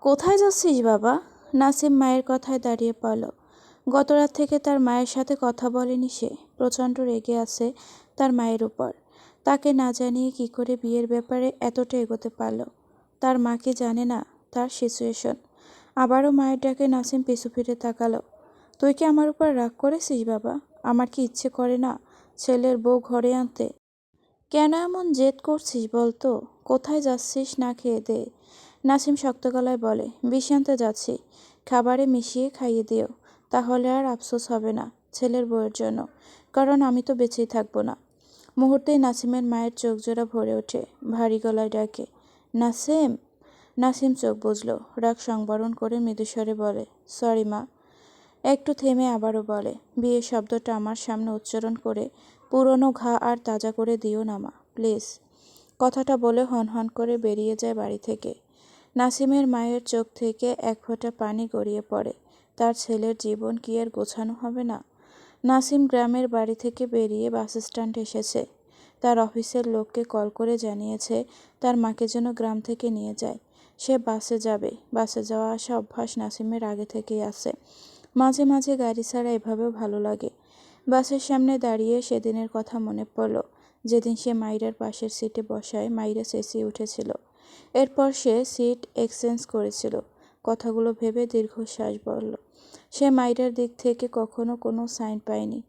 কোথায় যাচ্ছিস বাবা? নাসিম মায়ের কথায় দাঁড়িয়ে পড়ল। গতরাত থেকে তার মায়ের সাথে কথা বলেনি সে। প্রচণ্ড রেগে আছে তার মায়ের উপর। তাকে না জানিয়ে কি করে বিয়ের ব্যাপারে এতটা এগোতে পারল। তার মা কি জানে না তার সিচুয়েশন? আবারও মায়ের ডাকে নাসিম পিছু ফিরে তাকালো। তুই কি আমার উপর রাগ করেছিস বাবা? আমার কি ইচ্ছে করে না ছেলের বউ ঘরে আনতে? কেন এমন জেদ করছিস বলতো? কোথায় যাচ্ছিস না খেয়ে দে? নাসিম শক্ত গলায় বলে, বিষ আনতে যাচ্ছি। খাবারে মিশিয়ে খাইয়ে দিও, তাহলে আর আফসোস হবে না ছেলের বউয়ের জন্য, কারণ আমি তো বেঁচেই থাকবো না। মুহূর্তেই নাসিমের মায়ের চোখ জোড়া ভরে ওঠে। ভারী গলায় ডাকে, নাসিম। নাসিম চোখ বুজল। রাগ সংবরণ করে মৃদুস্বরে বলে, সরি মা। একটু থেমে আবারও বলে, বিয়ে শব্দটা আমার সামনে উচ্চারণ করে পুরনো ঘা আর তাজা করে দিও না মা, প্লিজ। কথাটা বলে হনহন করে বেরিয়ে যায় বাড়ি থেকে। নাসিমের মায়ের চোখ থেকে এক ফোঁটা পানি গড়িয়ে পড়ে। তার ছেলের জীবন কি আর গোছানো হবে না? নাসিম গ্রামের বাড়ি থেকে বেরিয়ে বাস স্ট্যান্ডে এসেছে। তার অফিসের লোককে কল করে জানিয়েছে তার মাকে যেন গ্রাম থেকে নিয়ে যায়। সে বাসে যাবে। বাসে যাওয়া আসা অভ্যাস নাসিমের আগে থেকেই আছে। মাঝে মাঝে গাড়ি ছাড়া এভাবেও ভালো লাগে। বাসের সামনে দাঁড়িয়ে সেদিনের কথা মনে পড়ল, যেদিন সে মাইরার পাশের সিটে বসায় মাইরা চেঁচিয়ে উঠেছিল। এরপর সে সিট এক্সচেঞ্জ করেছিল। কথাগুলো ভেবে দীর্ঘশ্বাস বলল। সে মাইরার দিক থেকে কখনো কোনো সাইন পায়নি।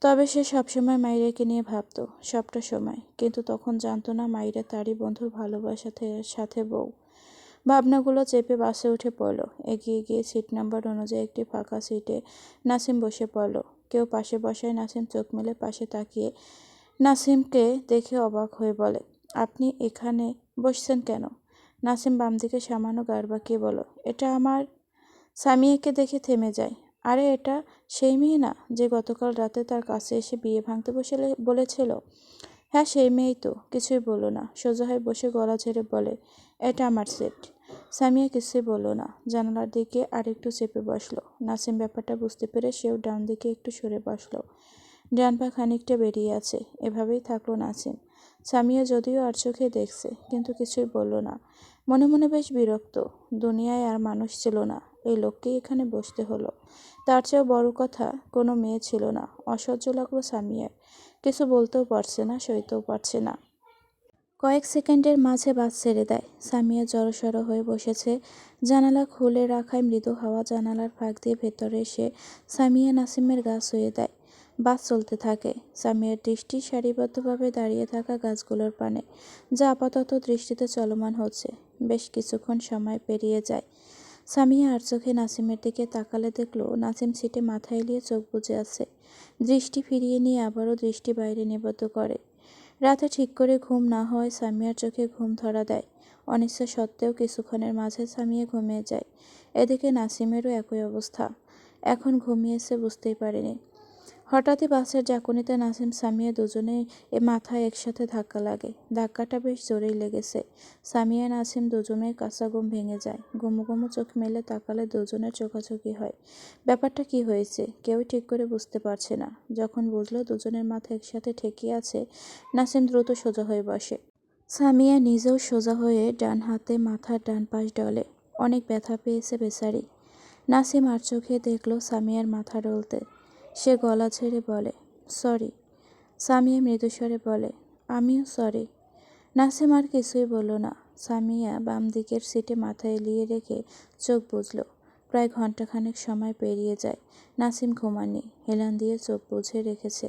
তবে সে সবসময় মাইরাকে নিয়ে ভাবত, সবটা সময়। কিন্তু তখন জানতো না মাইরা তারই বন্ধুর ভালোবাসাতে সাথে বউ। ভাবনাগুলো চেপে বাসে উঠে পড়ল। এগিয়ে গিয়ে সিট নাম্বার অনুযায়ী একটি ফাঁকা সিটে নাসিম বসে পড়ল। কেউ পাশে বসায় নাসিম চোখ মেলে পাশে তাকিয়ে নাসিমকে দেখে অবাক হয়ে বলে, আপনি এখানে বসছেন কেন? নাসিম বাম দিকে সামান্য গাড় বাঁকিয়ে বলল, এটা আমার। সামিয়াকে দেখে থেমে যায়। আরে এটা সেই মেয়ে না যে গতকাল রাতে তার কাছে এসে বিয়ে ভাঙতে বলেছিল? হ্যাঁ সেই মেয়েই তো। কিছুই বলল না, সোজা হয়ে বসে গলা ঝেড়ে বলে, এটা আমার সিট। সামিয়া কিছুই বলল না, জানালার দিকে আরেকটু চেপে বসলো। নাসিম ব্যাপারটা বুঝতে পেরে সেও ডান দিকে একটু সরে বসলো। ডান পা খানিকটা বেরিয়ে আছে। এভাবেই থাকলো নাসিম। সামিয়া যদিও আর চোখে দেখছে, কিন্তু কিছুই বলল না। মনে মনে বেশ বিরক্ত। দুনিয়ায় আর মানুষ ছিল না, এই লোককেই এখানে বসতে হলো। তার চেয়েও বড় কথা, কোনো মেয়ে ছিল না। অসহ্য লাগলো সামিয়ার। কিছু বলতেও পারছে না, সইতেও পারছে না। কয়েক সেকেন্ডের মাঝে বাস ছেড়ে দেয়। সামিয়া জড়সড় হয়ে বসেছে। জানালা খুলে রাখায় মৃদু হাওয়া জানালার ফাঁক দিয়ে ভেতরে এসে সামিয়া নাসিমের গা ছুঁয়ে দেয়। বাস চলতে থাকে। সামিয়ার দৃষ্টি সারিবদ্ধভাবে দাঁড়িয়ে থাকা গাছগুলোর পানে, যা আপাতত দৃষ্টিতে চলমান হচ্ছে। বেশ কিছুক্ষণ সময় পেরিয়ে যায়। সামিয়া আর চোখে নাসিমের দিকে তাকালে দেখল নাসিম সিটে মাথা এলিয়ে চোখ বুজে আছে। দৃষ্টি ফিরিয়ে নিয়ে আবারও দৃষ্টি বাইরে নিবদ্ধ করে। রাতে ঠিক করে ঘুম না হওয়ায় সামিয়ার চোখে ঘুম ধরা দেয়। অনিচ্ছা সত্ত্বেও কিছুক্ষণের মাঝে সামিয়া ঘুমিয়ে যায়। এদিকে নাসিমেরও একই অবস্থা। এখন ঘুমিয়েছে বুঝতেই পারেনি। হঠাৎই বাসের ঝাঁকুনিতে নাসিম সামিয়া দুজনেই মাথায় একসাথে ধাক্কা লাগে। ধাক্কাটা বেশ জোরেই লেগেছে। সামিয়া নাসিম দুজনের কাঁচা ঘুম ভেঙে যায়। ঘুমো ঘুমো চোখ মেলে তাকালে দুজনের চোখাচোখি হয়। ব্যাপারটা কি হয়েছে কেউই ঠিক করে বুঝতে পারছে না। যখন বুঝলো দুজনের মাথা একসাথে ঠেকিয়ে আছে, নাসিম দ্রুত সোজা হয়ে বসে। সামিয়া নিজেও সোজা হয়ে ডান হাতে মাথার ডান পাশ ডলে। অনেক ব্যথা পেয়েছে বেচারি। নাসিম আর চোখে দেখল সামিয়ার মাথা ডলতে। সে গলা ছেড়ে বলে, সরি। সামিয়া মৃদুস্বরে বলে, আমিও সরি। নাসিম আর কিছুই বলল না। সামিয়া বাম দিকের সিটে মাথা এলিয়ে রেখে চোখ বুজল। প্রায় ঘন্টাখানেক সময় পেরিয়ে যায়। নাসিম ঘুমাননি, হেলান দিয়ে চোখ বুজে রেখেছে।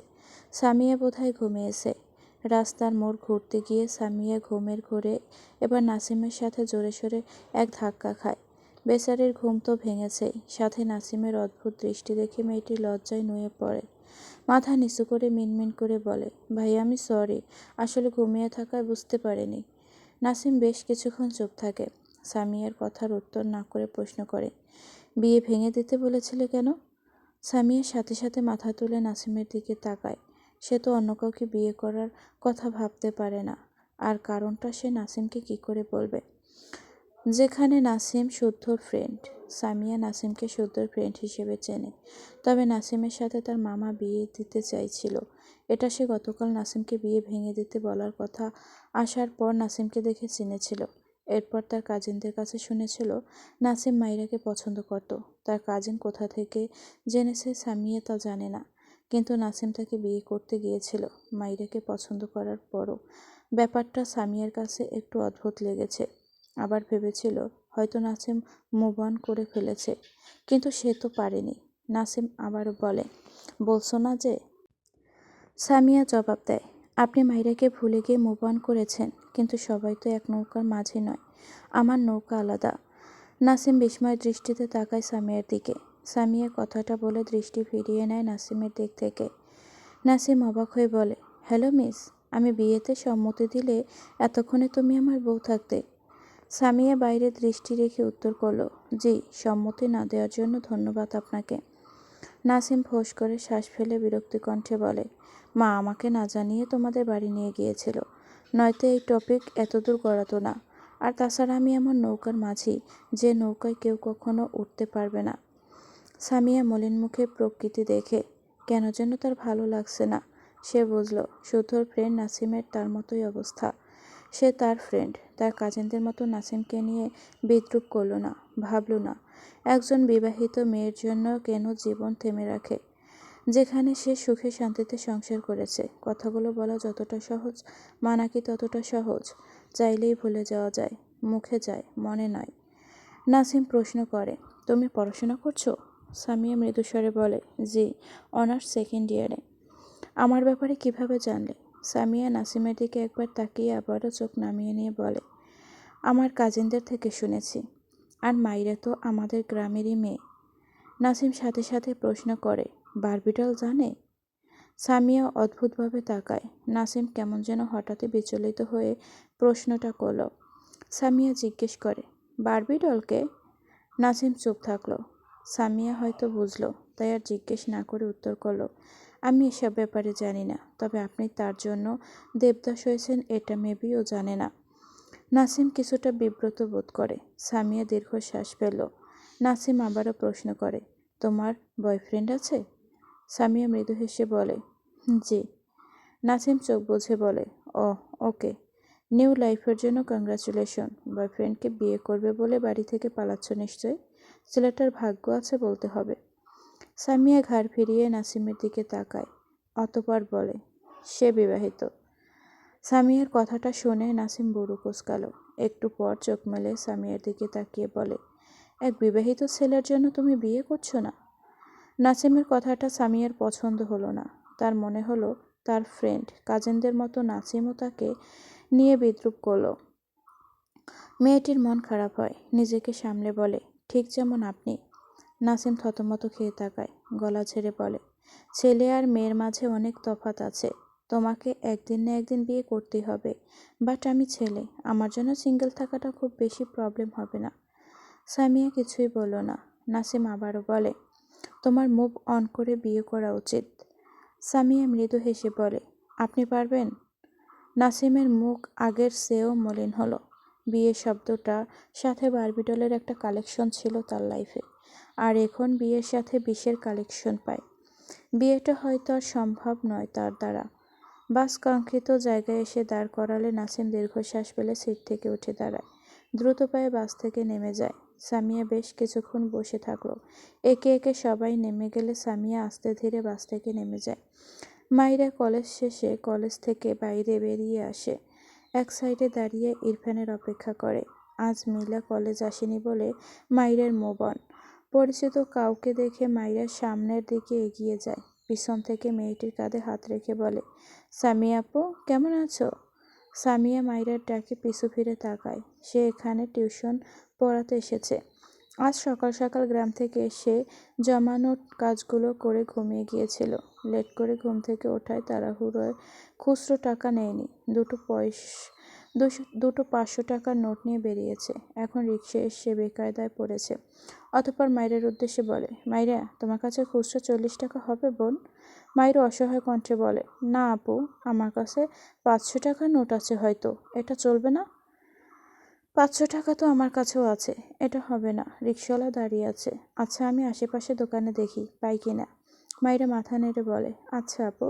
সামিয়া বোধহয় ঘুমিয়েছে। রাস্তার মোড় ঘুরতে গিয়ে সামিয়া ঘুমের ঘোরে এবার নাসিমের সাথে জোরে সোরে এক ধাক্কা খায়। বেচারির ঘুম তো ভেঙেছেই, সাথে নাসিমের অদ্ভুত দৃষ্টি দেখে মেয়েটি লজ্জায় নুয়ে পড়ে। মাথা নিচু করে মিনমিন করে বলে, ভাই আমি সরি, আসলে ঘুমিয়ে থাকায় বুঝতে পারিনি। নাসিম বেশ কিছুক্ষণ চুপ থাকে। সামিয়ার কথার উত্তর না করে প্রশ্ন করে, বিয়ে ভেঙে দিতে বলেছিলে কেন? সামিয়ার সাথে সাথে মাথা তুলে নাসিমের দিকে তাকায়। সে তো অন্য কাউকে বিয়ে করার কথা ভাবতে পারে না। আর কারণটা সে নাসিমকে কি করে বলবে, যেখানে নাসিম শুদ্ধর ফ্রেন্ড। সামিয়া নাসিমকে শুদ্ধর ফ্রেন্ড হিসেবে চেনে। তবে নাসিমের সাথে তার মামা বিয়ে দিতে চাইছিল, এটা সে গতকাল নাসিমকে বিয়ে ভেঙে দিতে বলার কথা আসার পর নাসিমকে দেখে চিনেছিল। এরপর তার কাজিনদের কাছে শুনেছিল নাসিম মাইরাকে পছন্দ করত। তার কাজিন কোথা থেকে জেনেছে সামিয়া তা জানে না, কিন্তু নাসিম তাকে বিয়ে করতে গিয়েছিল মাইরাকে পছন্দ করার পরও। ব্যাপারটা সামিয়ার কাছে একটু অদ্ভুত লেগেছে। আবার ভেবেছিল হয়তো নাসিম মুভ অন করে ফেলেছে, কিন্তু সে তো পারেনি। নাসিম আবারও বলে, বলছো না যে? সামিয়া জবাব দেয়, আপনি মাইরাকে ভুলে গিয়ে মুভ অন করেছেন, কিন্তু সবাই তো এক নৌকার মাঝে নয়। আমার নৌকা আলাদা। নাসিম বিস্ময় দৃষ্টিতে তাকায় সামিয়ার দিকে। সামিয়া কথাটা বলে দৃষ্টি ফিরিয়ে নেয় নাসিমের দিক থেকে। নাসিম অবাক হয়ে বলে, হ্যালো মিস, আমি বিয়েতে সম্মতি দিলে এতক্ষণে তুমি আমার বউ থাকতে। সামিয়া বাইরে দৃষ্টি রেখে উত্তর করল, জি, সম্মতি না দেওয়ার জন্য ধন্যবাদ আপনাকে। নাসিম ফোঁস করে শ্বাস ফেলে বিরক্তি কণ্ঠে বলে, মা আমাকে না জানিয়ে তোমাদের বাড়ি নিয়ে গিয়েছিল, নয়তো এই টপিক এতদূর গড়াতো না। আর তাছাড়া আমি আমার নৌকার মাঝি, যে নৌকায় কেউ কখনো উঠতে পারবে না। সামিয়া মলিন মুখে প্রকৃতি দেখে কেন যেন তার ভালো লাগছে না। সে বুঝল শুদ্ধর ফ্রেন্ড নাসিমের তার মতোই অবস্থা। সে তার ফ্রেন্ড, তার কাজিনদের মতো নাসিমকে নিয়ে বিদ্রূপ করল না, ভাবল না একজন বিবাহিত মেয়ের জন্য কেন জীবন থেমে রাখে, যেখানে সে সুখে শান্তিতে সংসার করেছে। কথাগুলো বলা যতটা সহজ, মানা কি ততটা সহজ। চাইলেই ভুলে যাওয়া যায়, মুখে যায়, মনে নয়। নাসিম প্রশ্ন করে, তুমি পড়াশোনা করছো? সামিয়া মৃদুস্বরে বলে, জি, অনার্স সেকেন্ড ইয়ারে। আমার ব্যাপারে কিভাবে জানলে? সামিয়া নাসিমের দিকে একবার তাকিয়ে আবারও চোখ নামিয়ে নিয়ে বলে, আমার কাজিনদের থেকে শুনেছি। আর মাইরা তো আমাদের গ্রামেরই মেয়ে। নাসিম সাথে সাথে প্রশ্ন করে, বারবিডল জানে? সামিয়া অদ্ভুতভাবে তাকায়। নাসিম কেমন যেন হঠাৎই বিচলিত হয়ে প্রশ্নটা করল। সামিয়া জিজ্ঞেস করে, বারবিডলকে? নাসিম চুপ থাকলো। সামিয়া হয়তো বুঝলো, তাই আর জিজ্ঞেস না করে উত্তর করল, আমি এসব ব্যাপারে জানি না, তবে আপনি তার জন্য দেবদাস হয়েছেন এটা মেবিও জানে না। নাসিম কিছুটা বিব্রত বোধ করে। সামিয়া দীর্ঘশ্বাস ফেলল। নাসিম আবারও প্রশ্ন করে, তোমার বয়ফ্রেন্ড আছে? সামিয়া মৃদু হেসে বলে, জি। নাসিম চোখ বুজে বলে, ও ওকে, নিউ লাইফের জন্য কংগ্রাচুলেশন। বয়ফ্রেন্ডকে বিয়ে করবে বলে বাড়ি থেকে পালাচ্ছ নিশ্চয়। ছেলেটার ভাগ্য আছে বলতে হবে। সামিয়া ঘাড় ফিরিয়ে নাসিমের দিকে তাকায়, অতঃপর বলে, সে বিবাহিত। সামিয়ার কথাটা শুনে নাসিম বুড়ো কুঁচকাল। একটু পর চোখ মেলে সামিয়ার দিকে তাকিয়ে বলে, এক বিবাহিত ছেলের জন্য তুমি বিয়ে করছো না? নাসিমের কথাটা সামিয়ার পছন্দ হলো না। তার মনে হলো তার ফ্রেন্ড কাজিনদের মতো নাসিমও তাকে নিয়ে বিদ্রূপ করল। মেয়েটির মন খারাপ হয়, নিজেকে সামলে বলে, ঠিক যেমন আপনি। নাসিম থতমত খেয়ে তাকায়, গলা ছেড়ে বলে, ছেলে আর মেয়ের মাঝে অনেক তফাৎ আছে। তোমাকে একদিন না একদিন বিয়ে করতেই হবে। বাট আমি ছেলে, আমার জন্য সিঙ্গেল থাকাটা খুব বেশি প্রবলেম হবে না। সামিয়া কিছুই বলল না। নাসিম আবারও বলে, তোমার মুভ অন করে বিয়ে করা উচিত। সামিয়া মৃদু হেসে বলে, আপনি পারবেন? নাসিমের মুখ আগের চেয়েও মলিন হলো। বিয়ে শব্দটা সাথে বারবিডলের একটা কালেকশন ছিল তার লাইফে, আর এখন বিয়ের সাথে বিষের কালেকশন পায়। বিয়েটা হয়তো আর সম্ভব নয় তার দ্বারা। বাস কাঙ্ক্ষিত জায়গায় এসে দাঁড় করালে নাসিম দীর্ঘশ্বাস ফেলে সিট থেকে উঠে দাঁড়ায়, দ্রুত পায়ে বাস থেকে নেমে যায়। সামিয়া বেশ কিছুক্ষণ বসে থাকলো। একে একে সবাই নেমে গেলে সামিয়া আস্তে ধীরে বাস থেকে নেমে যায়। মাইরা কলেজ শেষে কলেজ থেকে বাইরে বেরিয়ে আসে। এক সাইডে দাঁড়িয়ে ইরফানের অপেক্ষা করে। আজ মিলা কলেজ আসেনি বলে মাইরার মোবন। পরিচিত কাউকে দেখে মাইরা সামনের দিকে এগিয়ে যায়। পিছন থেকে মেয়েটির কাঁধে হাত রেখে বলে, সামিয়া আপু, কেমন আছো? সামিয়া মাইরার ডাকে পিছু ফিরে তাকায়। সে এখানে টিউশন পড়াতে এসেছে। আজ সকাল সকাল গ্রাম থেকে এসে জমানো কাজগুলো করে ঘুমিয়ে গিয়েছিল। লেট করে ঘুম থেকে ওঠায় তাড়াহুড়োয় খুচরো টাকা নেয়নি। দুটো 500 টাকার নোট নিয়ে বেরিয়েছে। এখন রিকশায় এসে বেকায়দায় পড়েছে। অতঃপর মাইরার উদ্দেশ্যে বলে, মাইরা, তোমার কাছে খুচরো 40 টাকা হবে বোন? মাইরা অসহায় কণ্ঠে বলে, না আপু, আমার কাছে 500 টাকার নোট আছে হয়তো, এটা চলবে না? 500 টাকা তো আমার কাছেও আছে, এটা হবে না। রিকশাওয়ালা দাঁড়িয়ে আছে। আচ্ছা, আমি আশেপাশে দোকানে দেখি পাই কিনা। মাইরা মাথা নেড়ে বলে, আচ্ছা আপু।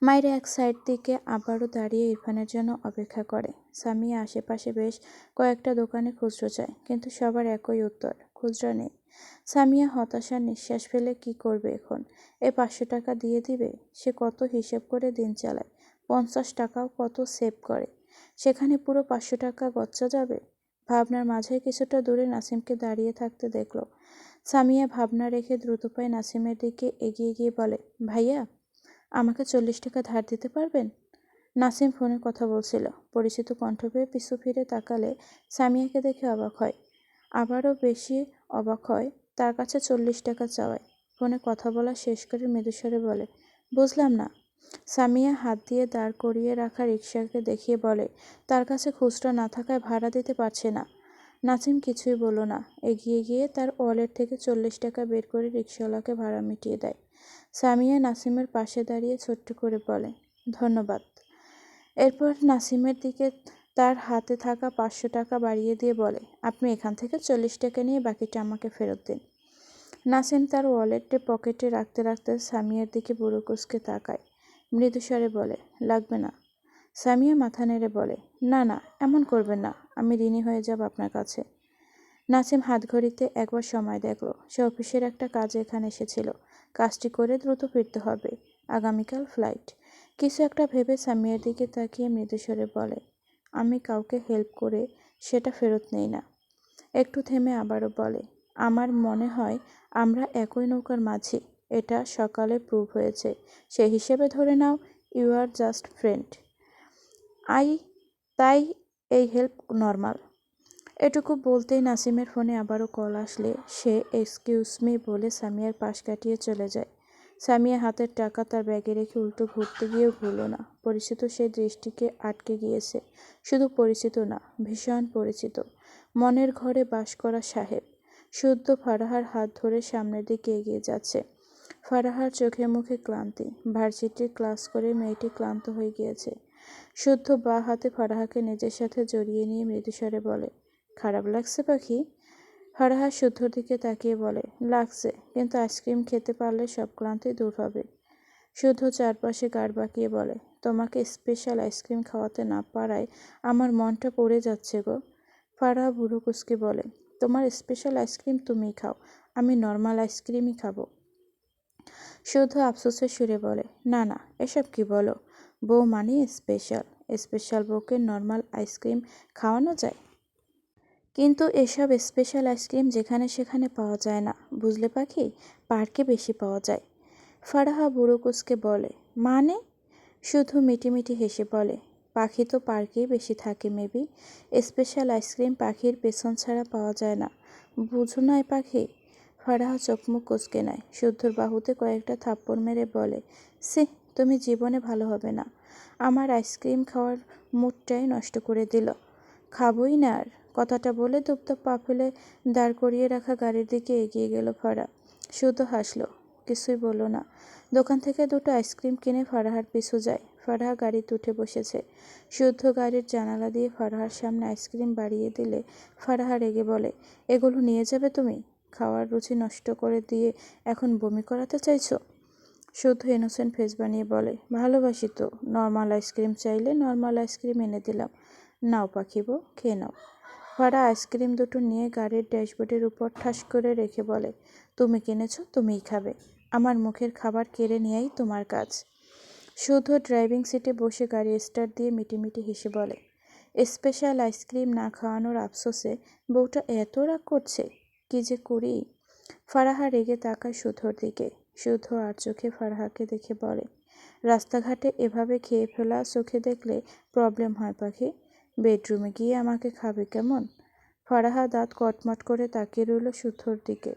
মায়ের এক সাইড থেকে আবারও দাঁড়িয়ে ইরফানের জন্য অপেক্ষা করে। সামিয়া আশেপাশে বেশ কয়েকটা দোকানে খুচরো চায়, কিন্তু সবার একই উত্তর, খুচরা নেই। সামিয়া হতাশার নিঃশ্বাস ফেলে কি করবে এখন? 500 টাকা দিয়ে দিবে? সে কত হিসেব করে দিন চালায়, 50 টাকাও কত সেভ করে, সেখানে পুরো 500 টাকা গচ্চা যাবে। ভাবনার মাঝে কিছুটা দূরে নাসিমকে দাঁড়িয়ে থাকতে দেখল। সামিয়া ভাবনা রেখে দ্রুত পায়ে নাসিমের দিকে এগিয়ে গিয়ে বলে, ভাইয়া, আমাকে 40 টাকা ধার দিতে পারবেন? নাসিম ফোনে কথা বলছিল। পরিচিত কণ্ঠ পেয়ে পিছু ফিরে তাকালে সামিয়াকে দেখে অবাক হয়। আবারও বেশি অবাক হয় তার কাছে 40 টাকা চাওয়ায়। ফোনে কথা বলা শেষ করে মৃদুস্বরে বলে, বুঝলাম না। সামিয়া হাত দিয়ে দাঁড় করিয়ে রাখা রিকশাকে দেখিয়ে বলে, তার কাছে খুচরা না থাকায় ভাড়া দিতে পারছে না। নাসিম কিছুই বলল না, এগিয়ে গিয়ে তার ওয়ালেট থেকে 40 টাকা বের করে রিকশাওয়ালাকে ভাড়া মিটিয়ে দেয়। সামিয়া নাসিমের পাশে দাঁড়িয়ে ছোট্ট করে বলে, ধন্যবাদ। এরপর নাসিমের দিকে তার হাতে থাকা 500 টাকা বাড়িয়ে দিয়ে বলে, আপনি এখান থেকে 40 টাকা নিয়ে বাকিটা আমাকে ফেরত দিন। নাসিম তার ওয়ালেটে পকেটে রাখতে রাখতে সামিয়ার দিকে বুড়ো কুঁচকে তাকায়। মৃদুস্বরে বলে, লাগবে না। সামিয়া মাথা নেড়ে বলে, না না, এমন করবেন না, আমি ঋণী হয়ে যাব আপনার কাছে। নাসিম হাতঘড়িতে একবার সময় দেখল। সে অফিসের একটা কাজে এখানে এসেছিল। কাজটি করে দ্রুত ফিরতে হবে, আগামীকাল ফ্লাইট। কিছু একটা ভেবে সামিয়ার দিকে তাকিয়ে মৃদুস্বরে বলে, আমি কাউকে হেল্প করে সেটা ফেরত নেই না। একটু থেমে আবারও বলে, আমার মনে হয় আমরা একই নৌকার মাঝি। এটা সকালে প্রুভ হয়েছে। সে হিসেবে ধরে নাও you are just friend. I তাই এই হেল্প নর্মাল। এটুকু বলতেই নাসিমের ফোনে আবারও কল আসলে সে এক্সকিউজ মি বলে সামিয়ার পাশ কাটিয়ে চলে যায়। সামিয়া হাতের টাকা তার ব্যাগে রেখে উল্টো ঘুরতে গিয়েও ভুলো না। পরিচিত সে দৃষ্টিকে আটকে গিয়েছে। শুধু পরিচিত না, ভীষণ পরিচিত। মনের ঘরে বাস করা সাহেব। শুদ্ধ ফারাহার হাত ধরে সামনের দিকে এগিয়ে যাচ্ছে। ফারাহার চোখে মুখে ক্লান্তি। ভার্সিটির ক্লাস করে মেয়েটি ক্লান্ত হয়ে গিয়েছে। শুদ্ধ বাঁ হাতে ফারাহাকে নিজের সাথে জড়িয়ে নিয়ে মৃদুস্বরে বলে, খারাপ লাগছে পাখি? ফারাহা শুদ্ধর দিকে তাকিয়ে বলে, লাগছে, কিন্তু আইসক্রিম খেতে পারলে সব ক্লান্তি দূর হবে। শুদ্ধ চারপাশে গাড় বাঁকিয়ে বলে, তোমাকে স্পেশাল আইসক্রিম খাওয়াতে না পারায় আমার মনটা পড়ে যাচ্ছে গো। ফারাহা বুড়ো কুচকে বলে, তোমার স্পেশাল আইসক্রিম তুমিই খাও, আমি নর্মাল আইসক্রিমই খাবো। শুদ্ধ আফসোসের সুরে বলে, না না, এসব কি বলো? বউ মানে স্পেশাল। স্পেশাল বউকে নর্মাল আইসক্রিম খাওয়ানো যায়? কিন্তু এসব স্পেশাল আইসক্রিম যেখানে সেখানে পাওয়া যায় না, বুঝলে পাখি, পার্কে বেশি পাওয়া যায়। ফারাহা বুড়ো কুচকে বলে, মানে? শুধু মিটিমিটি হেসে বলে, পাখি তো পার্কেই বেশি থাকে মেবি। স্পেশাল আইসক্রিম পাখির পেছন ছাড়া পাওয়া যায় না, বুঝো নয় পাখি। ফারাহা চোখমুখ কুচকে নেয়। শুদ্ধর বাহুতে কয়েকটা থাপ্পড় মেরে বলে, সে তুমি জীবনে ভালো হবে না। আমার আইসক্রিম খাওয়ার মুডটাই নষ্ট করে দিল। খাবই না আর। কথাটা বলে দুপদাপ পা ফেলে দাঁড় করিয়ে রাখা গাড়ির দিকে এগিয়ে গেল ফারা। শুদ্ধ হাসল, কিছুই বলল না। দোকান থেকে দুটো আইসক্রিম কিনে ফারাহার পিছু যায়। ফারাহা গাড়িতে উঠে বসেছে। শুদ্ধ গাড়ির জানালা দিয়ে ফারাহার সামনে আইসক্রিম বাড়িয়ে দিলে ফারাহা রেগে বলে, এগুলো নিয়ে যাবে তুমি? খাওয়ার রুচি নষ্ট করে দিয়ে এখন বমি করাতে চাইছো? শুদ্ধ ইনোসেন্ট ফেস বানিয়ে বলে, ভালোবাসি তো, নর্মাল আইসক্রিম চাইলে নর্মাল আইসক্রিম এনে দিলাম। নাও পাখিবো, খেয়ে নাও। ফারা আইসক্রিম দুটো নিয়ে গাড়ির ড্যাশবোর্ডের উপর ঠাস করে রেখে বলে, তুমি কিনেছো, তুমিই খাবে। আমার মুখের খাবার কেড়ে নেয়াই তোমার কাজ। শুদ্ধ ড্রাইভিং সিটে বসে গাড়ি স্টার্ট দিয়ে মিটিমিটি হেসে বলে, স্পেশাল আইসক্রিম না খাওয়ানোর আফসোসে বউটা এত রাগ করছে, কি যে করি। ফারাহা রেগে তাকায় শুদ্ধর দিকে। শুদ্ধ আর চোখে ফারাহাকে দেখে বলে, রাস্তাঘাটে এভাবে খেয়ে ফেলা চোখে দেখলে প্রবলেম হয় পাখি। বেডরুমে গিয়ে আমাকে খাবে কেমন? ফারাহা দাঁত কটমট করে তাকিয়ে রইল শুদ্ধর দিকে।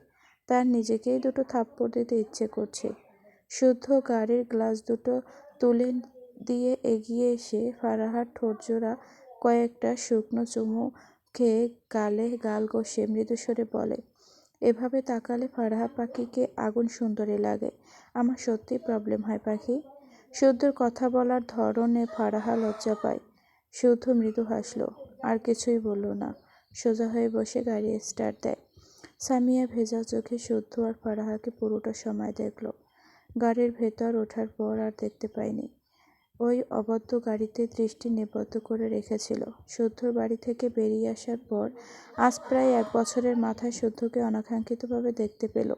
তার নিজেকেই দুটো থাপ্পড় দিতে ইচ্ছে করছে। শুদ্ধ গাড়ির গ্লাস দুটো তুলে দিয়ে এগিয়ে এসে ফারাহার ঠোঁটজোড়া কয়েকটা শুকনো চুমু খেয়ে গালে গাল ঘষে মৃদুস্বরে বলে, এভাবে তাকালে ফারাহা পাখিকে আগুন সুন্দরী লাগে। আমার সত্যি প্রবলেম হয় পাখি। শুদ্ধর কথা বলার ধরনে ফারাহা লজ্জা পায়। শুদ্ধ মৃদু হাসল, আর কিছুই বলল না। সোজা হয়ে বসে গাড়ি স্টার্ট দেয়। সামিয়া ভেজা চোখে শুদ্ধ আর ফারাহাকে পুরোটা সময় দেখল। গাড়ির ভেতর ওঠার পর আর দেখতে পায়নি। ওই অবদ্ধ গাড়িতে দৃষ্টি নিবদ্ধ করে রেখেছিল। শুদ্ধর বাড়ি থেকে বেরিয়ে আসার পর আজ প্রায় 1 বছরের মাথায় শুদ্ধকে অনাকাঙ্ক্ষিতভাবে দেখতে পেল,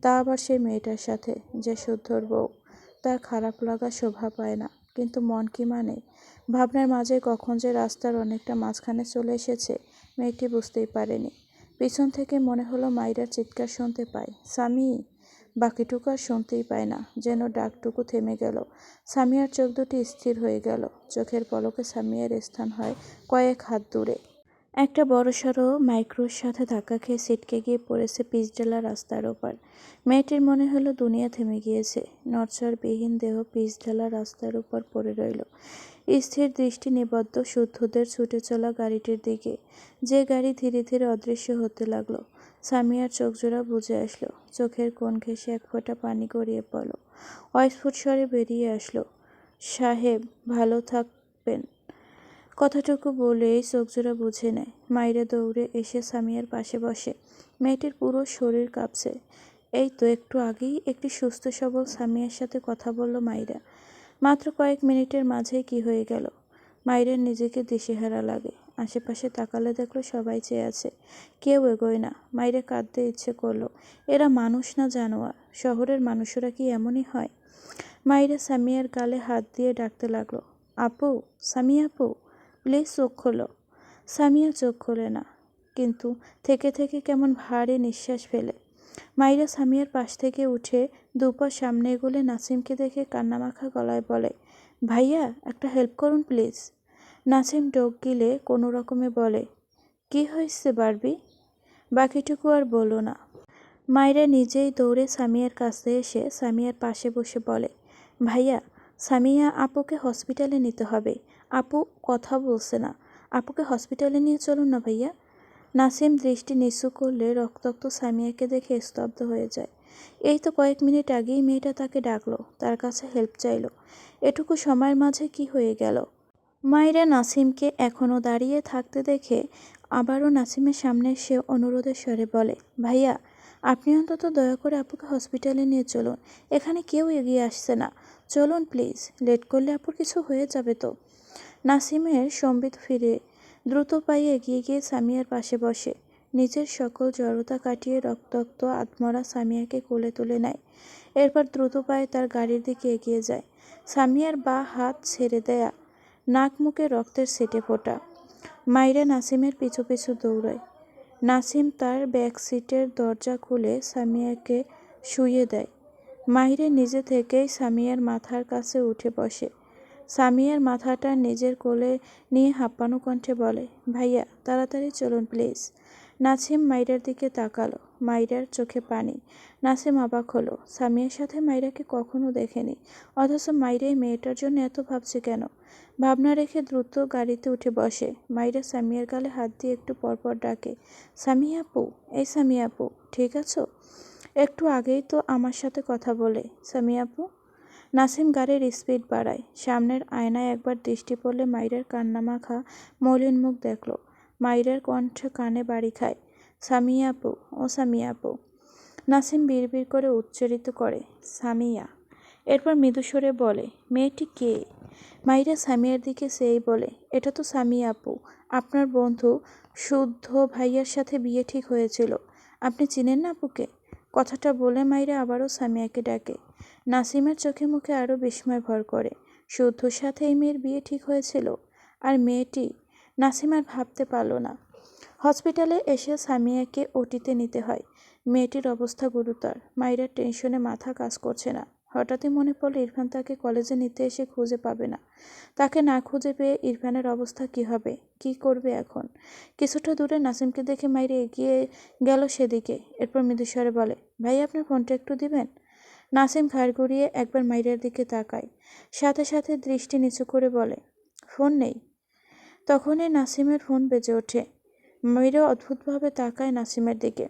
তা আবার সেই মেয়েটার সাথে, যে শুদ্ধর বউ। তার খারাপ লাগা শোভা পায় না, কিন্তু মন কি মানে? ভাবনার মাঝে কখন যে রাস্তার অনেকটা মাঝখানে চলে এসেছে মেয়েটি বুঝতেই পারেনি। পিছন থেকে মনে হলো মাইরার চিৎকার শুনতে পায়, স্বামী! বাকিটুকু আর শুনতেই পায় না, যেন ডাকটুকু থেমে গেল। সামিয়ার চোখ দুটি স্থির হয়ে গেল। চোখের পলকে সামিয়ার স্থান হয় কয়েক হাত দূরে। একটা বড়সড় মাইক্রোর সাথে ধাক্কা খেয়ে ছিটকে গিয়ে পড়েছে পিচঢালা রাস্তার ওপর। মেয়েটির মনে হলো দুনিয়া থেমে গিয়েছে। নড়চড়বিহীন দেহ পিচঢালা রাস্তার উপর পড়ে রইল, স্থির দৃষ্টি নিবদ্ধ শুদ্ধদের ছুটে চলা গাড়িটির দিকে, যে গাড়ি ধীরে ধীরে অদৃশ্য হতে লাগলো। সামিয়ার চোখজোড়া বুজে আসলো, চোখের কোণ ঘেঁষে এক ফোঁটা পানি গড়িয়ে পড়ল। অস্ফুট স্বরে বেরিয়ে আসলো, সাহেব ভালো থাকবেন। কথাটুকু বলেই চোখজোড়া বুঝে নেয়। মাইরা দৌড়ে এসে সামিয়ার পাশে বসে। মেয়েটির পুরো শরীর কাঁপছে। এই তো একটু আগেই একটি সুস্থ সবল সামিয়ার সাথে কথা বলল মাইরা। মাত্র কয়েক মিনিটের মাঝেই কি হয়ে গেল? মাইরার নিজেকে দিশেহারা লাগে। আশেপাশে তাকালে দেখলো সবাই চেয়ে আছে, কেউ এগোয় না। মাইরা কাঁদতে ইচ্ছে করলো। এরা মানুষ না জানোয়ার? শহরের মানুষেরা কি এমনই হয়? মাইরা সামিয়ার গালে হাত দিয়ে ডাকতে লাগলো, আপু, সামিয়া আপু, প্লিজ চোখ খোলো। সামিয়া চোখ খোলে না, কিন্তু থেকে থেকে কেমন ভারী নিঃশ্বাস ফেলে। মাইরা সামিয়ার পাশ থেকে উঠে দুপা সামনে এগোলে নাসিমকে দেখে কান্নামাখা গলায় বলে, ভাইয়া একটা হেল্প করুন প্লিজ। নাসিম ডোক গিলে কোনো রকমে বলে, কি হয়েছে বারবি? বাকিটুকু আর বলো না। মাইরা নিজেই দৌড়ে সামিয়ার কাছে এসে সামিয়ার পাশে বসে বলে, ভাইয়া, সামিয়া আপুকে হসপিটালে নিতে হবে। আপু কথা বলছে না, আপুকে হসপিটালে নিয়ে চলুন না ভাইয়া। নাসিম দৃষ্টি নিচু করলে রক্তাক্ত সামিয়াকে দেখে স্তব্ধ হয়ে যায়। এই তো কয়েক মিনিট আগেই মেয়েটা তাকে ডাকলো, তার কাছে হেল্প চাইলো। এটুকু সময়ের মাঝে কি হয়ে গেল? মাইরা নাসিমকে এখনও দাঁড়িয়ে থাকতে দেখে আবারও নাসিমের সামনে এসে অনুরোধের স্বরে বলে, ভাইয়া, আপনি অন্তত দয়া করে আপুকে হসপিটালে নিয়ে চলুন। এখানে কেউ এগিয়ে আসছে না, চলুন প্লিজ। লেট করলে আপুর কিছু হয়ে যাবে তো। নাসিমের সম্বিত ফিরে দ্রুত পায়ে এগিয়ে গিয়ে সামিয়ার পাশে বসে। নিজের সকল জড়তা কাটিয়ে রক্তাক্ত আত্মরা সামিয়াকে কোলে তুলে নেয়। এরপর দ্রুত পায়ে তার গাড়ির দিকে এগিয়ে যায়। সামিয়ার বাঁ হাত ছেড়ে দেয়া, নাক মুখে রক্তের ছিটে ফোটা। মাইরা নাসিমের পিছু পিছু দৌড়ায়। নাসিম তার ব্যাক সিটের দরজা খুলে সামিয়াকে শুইয়ে দেয়। মাহিরা নিজে থেকেই সামিয়ার মাথার কাছে উঠে বসে। সামিয়ার মাথাটা নিজের কোলে নিয়ে হাঁপানো কণ্ঠে বলে, ভাইয়া তাড়াতাড়ি চলুন প্লিজ। নাসিম মাইরার দিকে তাকালো, মাইরার চোখে পানি। নাসিম অবাক হলো, সামিয়ার সাথে মাইরাকে কখনো দেখেনি, অথচ মাইরাই মেয়েটার জন্য এত ভাবছে কেন? ভাবনা রেখে দ্রুত গাড়িতে উঠে বসে। মাইরা সামিয়ার গালে হাত দিয়ে একটু পরপর ডাকে, সামিয়া আপু, এই সামিয়া আপু, ঠিক আছো? একটু আগেই তো আমার সাথে কথা বলে, সামিয়া আপু। নাসিম গাড়ির স্পিড বাড়ায়। সামনের আয়নায় একবার দৃষ্টি পড়লে মাইরার কান্নামাখা মলিন মুখ দেখল। মাইরার কণ্ঠ কানে বাড়ি খায়, সামিয়া আপু, ও সামিয়া আপু। নাসিম বিড়বিড় করে উচ্চারিত করে, সামিয়া। এরপর মৃদুস্বরে বলে, মেয়েটি কে? মাইরা সামিয়ার দিকে চেয়েই বলে, এটা তো সামিয়া আপু, আপনার বন্ধু শুদ্ধ ভাইয়ার সাথে বিয়ে ঠিক হয়েছিল। আপনি চিনেন না আপুকে? কথাটা বলে মাইরা আবারও সামিয়াকে ডাকে। নাসিমের চোখে মুখে আরও বিস্ময় ভর করে। শুদ্ধর সাথে এই মেয়ের বিয়ে ঠিক হয়েছিল? আর মেয়েটি? নাসিম আর ভাবতে পারল না। হসপিটালে এসে সামিয়াকে ওটিতে নিতে হয়। মেয়েটির অবস্থা গুরুতর। মাইরার টেনশনে মাথা কাজ করছে না। হঠাৎই মনে পড়ল ইরফান তাকে কলেজে নিতে এসে খুঁজে পাবে না। তাকে না খুঁজে পেয়ে ইরফানের অবস্থা কী হবে? কি করবে এখন? কিছুটা দূরে নাসিমকে দেখে মাইরা এগিয়ে গেল সেদিকে। এরপর মৃদুস্বরে বলে, ভাই আপনার ফোনটা একটু দিবেন? নাসিম ঘাড় ঘুরিয়ে একবার মাইরার দিকে তাকায়, সাথে সাথে দৃষ্টি নিচু করে বলে, ফোন নেই। তখনই নাসিমের ফোন বেজে ওঠে। মাইরা অদ্ভুতভাবে তাকায় নাসিমের দিকে।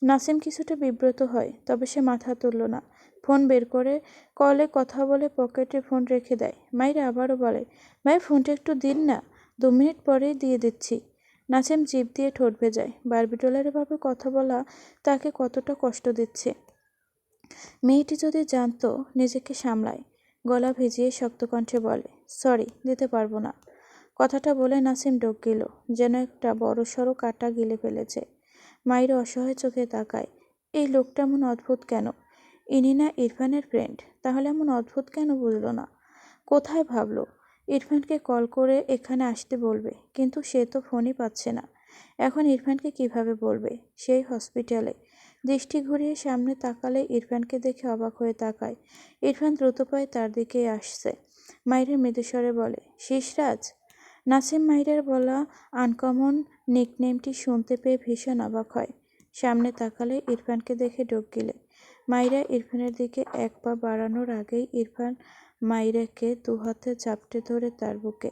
নাসিম কিছুটা বিব্রত হয়, তবে সে মাথা তুলল না। ফোন বের করে কলে কথা বলে পকেটে ফোন রেখে দেয়। মাইরা আবারও বলে, ভাই ফোনটা একটু দিন না, 2 মিনিট পরেই দিয়ে দিচ্ছি। নাসিম জিভ দিয়ে ঠোঁট ভেজায়। বারবিডলারভাবে কথা বলা তাকে কতটা কষ্ট দিচ্ছে। মেয়েটি যদি জানতো, নিজেকে সামলায়। গলা ভিজিয়ে শক্ত কণ্ঠে বলে, সরি, দিতে পারবো না। কথাটা বলে নাসিম ঢোক গেল, যেন একটা বড়সড় কাঁটা গিলে ফেলেছে। মায়ের অসহায় চোখে তাকায়। এই লোকটা এমন অদ্ভুত কেন? ইনি না ইরফানের ফ্রেন্ড, তাহলে এমন অদ্ভুত কেন বুঝল না? কোথায় ভাবলো ইরফানকে কল করে এখানে আসতে বলবে, কিন্তু সে তো ফোনই পাচ্ছে না। এখন ইরফানকে কিভাবে বলবে? সেই হসপিটালে। দৃষ্টি ঘুরিয়ে সামনে তাকালে ইরফানকে দেখে অবাক হয়ে তাকায়। ইরফান দ্রুত পায়ে তার দিকে আসছে। মাইরের মৃদুস্বরে বলে, শেষরাজ। নাসিম মাইরের বলা আনকমন নিকনেমটি শুনতে পেয়ে ভীষণ অবাক হয়। সামনে তাকালে ইরফানকে দেখে ঢোক গিলে। মাইরা ইরফানের দিকে এক পা বাড়ানোর আগেই ইরফান মাইরাকে দুহাতে চাপটে ধরে তার বুকে।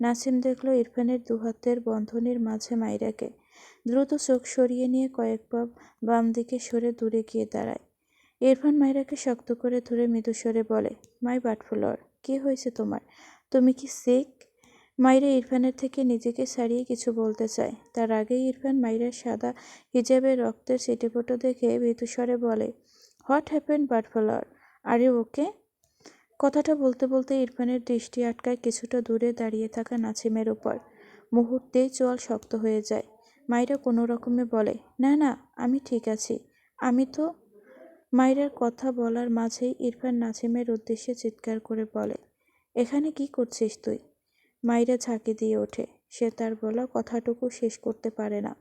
নাসিম দেখল ইরফানের দুহাতের বন্ধনীর মাঝে মাইরাকে। দ্রুত চোখ সরিয়ে নিয়ে কয়েক পা বাম দিকে সরে দূরে গিয়ে দাঁড়ায়। ইরফান মাইরাকে শক্ত করে ধরে মৃদুস্বরে বলে, মাই বাটফুলর, কি হয়েছে তোমার? তুমি কি সিক? মাইরা ইরফানের থেকে নিজেকে ছাড়িয়ে কিছু বলতে চায়, তার আগেই ইরফান মাইরার সাদা হিজাবের রক্তের ছিটেফোঁটো দেখে মৃদুস্বরে বলে, হোয়াট হ্যাপেন্ড বাটফুলর, আর ইউ ওকে? কথাটা বলতে বলতে ইরফানের দৃষ্টি আটকায় কিছুটা দূরে দাঁড়িয়ে থাকা নাসিমের উপর। মুহূর্তেই চোয়াল শক্ত হয়ে যায়। মাইরা কোনো রকমে বলে, না না, আমি ঠিক আছি। আমি তো। মাইরার কথা বলার মাঝেই ইরফান নাসিমের উদ্দেশ্যে চিৎকার করে বলে, এখানে কি করছিস তুই? মাইরা ঝাঁকি দিয়ে ওঠে। সে তার বলা কথাটুকু শেষ করতে পারে না।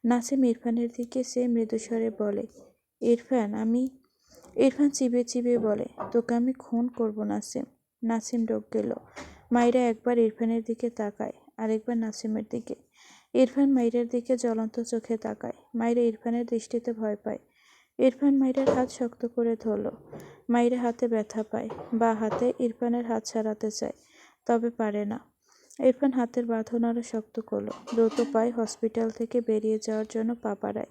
নাসিম ইরফানের দিকে সে মৃদুস্বরে বলে, ইরফান চিবিয়ে চিবিয়ে বলে, তোকে আমি খুন করব নাসিম। নাসিম ঢোক গেল। মাইরা একবার ইরফানের দিকে তাকায়, আরেকবার নাসিমের দিকে। ইরফান মাইরার দিকে জ্বলন্ত চোখে তাকায়। মাইরা ইরফানের দৃষ্টিতে ভয় পায়। ইরফান মাইরার হাত শক্ত করে ধরল। মাইরা হাতে ব্যথা পায়, বা হাতে ইরফানের হাত ছাড়াতে চায়, তবে পারে না। ইরফান হাতের বাঁধন আরো শক্ত করলো। দ্রুত পায়ে হসপিটাল থেকে বেরিয়ে যাওয়ার জন্য পা বাড়ায়।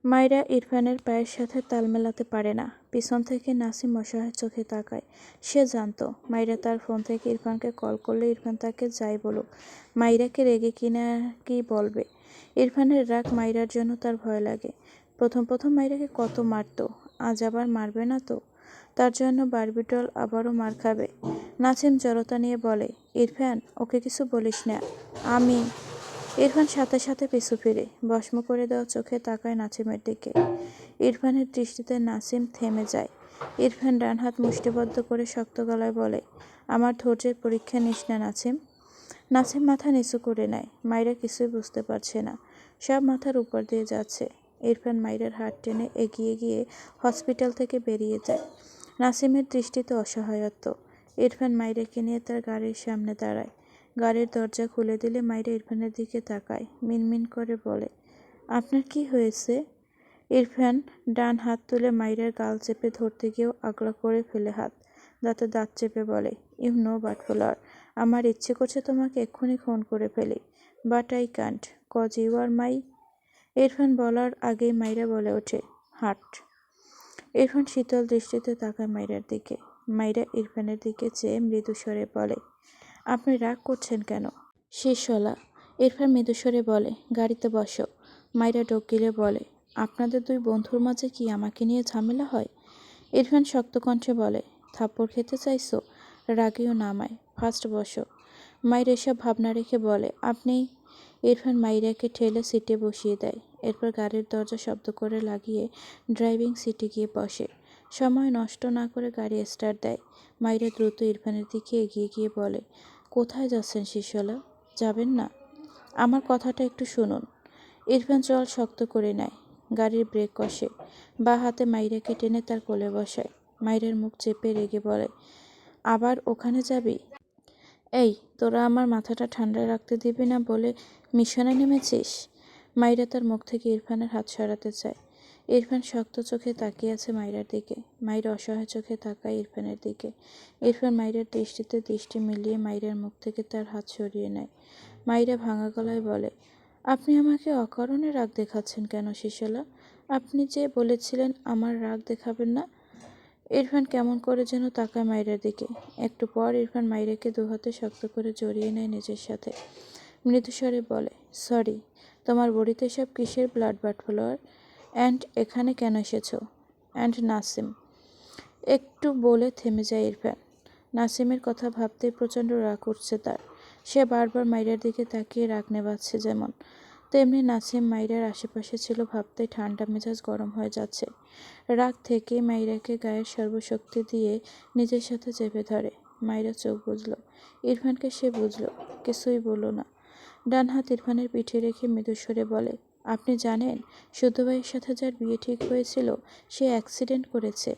মাইরা ইরফানের পায়ের সাথে তাল মেলাতে পারে না। পিছন থেকে নাসিম অসহায় চোখে তাকায়। সে জানতো মাইরা তার ফোন থেকে ইরফানকে কল করলে ইরফান তাকে যাই বলুক, মাইরাকে রেগে কিনা কি বলবে। ইরফানের রাগ মাইরার জন্য তার ভয় লাগে। প্রথম প্রথম মাইরাকে কত মারতো, আজ আবার মারবে না তো? তার জন্য বারবিটল আবারও মার খাবে। নাসিম জড়তা নিয়ে বলে, ইরফান, ওকে কিছু বলিস না। আমি। ইরফান সাথে সাথে পিছু ফিরে ভস্ম করে দেওয়া চোখে তাকায় নাসিমের দিকে। ইরফানের দৃষ্টিতে নাসিম থেমে যায়। ইরফান ডান হাত মুষ্টিবদ্ধ করে শক্ত গলায় বলে, আমার ধৈর্যের পরীক্ষা নিস না নাসিম। নাসিম মাথা নিচু করে নেয়। মাইরা কিছুই বুঝতে পারছে না, সব মাথার উপর দিয়ে যাচ্ছে। ইরফান মাইরার হাত টেনে এগিয়ে গিয়ে হসপিটাল থেকে বেরিয়ে যায়। নাসিমের দৃষ্টিতে অসহায়ত্ব। ইরফান মাইরাকে নিয়ে তার গাড়ির সামনে দাঁড়ায়। গাড়ির দরজা খুলে দিলে মাইরা ইরফানের দিকে তাকায়, মিনমিন করে বলে, আপনার কি হয়েছে? ইরফান ডান হাত তুলে মাইরার গাল চেপে ধরতে গিয়েও আগলা করে ফেলে হাত, দাঁতে দাঁত চেপে বলে, ইউ নো বাটফুলার, আমার ইচ্ছে করছে তোমাকে এক্ষুনি খুন করে ফেলি, but I can't, cause you are my. Irfan বলার আগেই মাইরা বলে ওঠে, হাট। ইরফান শীতল দৃষ্টিতে তাকায় মাইরার দিকে। মাইরা ইরফানের দিকে চেয়ে মৃদু স্বরে বলে, আপনি রাগ করছেন কেন? শেষওয়ালা। ইরফান মৃদুস্বরে বলে, গাড়িতে বসো। মাইরা ঢোক গিলে বলে, আপনাদের দুই বন্ধুর মাঝে কি আমাকে নিয়ে ঝামেলা হয়? ইরফান শক্ত কণ্ঠে বলে, থাপ্পড় খেতে চাইছো? রাগেও নামায়, ফার্স্ট বসো। মাইরা এসব ভাবনা রেখে বলে, আপনি। ইরফান মাইরাকে ঠেলে সিটে বসিয়ে দেয়। এরপর গাড়ির দরজা শব্দ করে লাগিয়ে ড্রাইভিং সিটে গিয়ে বসে। সময় নষ্ট না করে গাড়ি স্টার্ট দেয়। মাইরা দ্রুত ইরফানের দিকে এগিয়ে গিয়ে বলে, কোথায় যাচ্ছেন শিশলা? যাবেন না? আমার কথাটা একটু শুনুন। ইরফান চোয়াল শক্ত করে নেয়, গাড়ির ব্রেক কষে, বা হাতে মাইরাকে টেনে তার কোলে বসায়। মাইরার মুখ চেপে রেগে বলে, আবার ওখানে যাবি? এই, তোরা আমার মাথাটা ঠান্ডা রাখতে দিবি না বলে মিশনে নেমেছিস? মাইরা তার মুখ থেকে ইরফানের হাত সরাতে চায়। ইরফান শক্ত চোখে তাকিয়ে আছে মাইরার দিকে। মাইরা অসহায় চোখে তাকায় ইরফানের দিকে। ইরফান মাইরার দৃষ্টিতে দৃষ্টি মিলিয়ে মাইরার মুখ থেকে তার হাত সরিয়ে নেয়। মাইরা ভাঙা গলায় বলে, আপনি আমাকে অকারণে রাগ দেখাচ্ছেন কেন শিশলা? আপনি যে বলেছিলেন আমার রাগ দেখাবেন না। ইরফান কেমন করে যেন তাকায় মাইরার দিকে। একটু পর ইরফান মাইরাকে দুহাতে শক্ত করে জড়িয়ে নেয় নিজের সাথে। মৃদুস্বরে বলে, সরি, তোমার বডিতে সব কিসের ব্লাড বাটফ্লাওয়ার? অ্যান্ড এখানে কেন এসেছো? অ্যান্ড নাসিম। একটু বলে থেমে যায় ইরফান। নাসিমের কথা ভাবতেই প্রচণ্ড রাগ উঠছে তার। সে বারবার মাইরার দিকে তাকিয়ে রাগ নেভাচ্ছে যেমন, তেমনি নাসিম মাইরার আশেপাশে ছিল ভাবতেই ঠান্ডা মেজাজ গরম হয়ে যাচ্ছে। রাগ থেকে মাইরাকে গায়ের সর্বশক্তি দিয়ে নিজের সাথে চেপে ধরে। মাইরা চোখ বুজল। ইরফানকে সে বুঝল, কিছুই বলল না। ডান হাত ইরফানের পিঠে রেখে মৃদুস্বরে বলে, আপনি জানেন শুদ্ধ ভাইয়ের সাথে যার বিয়ে ঠিক হয়েছিল সে অ্যাক্সিডেন্ট করেছে।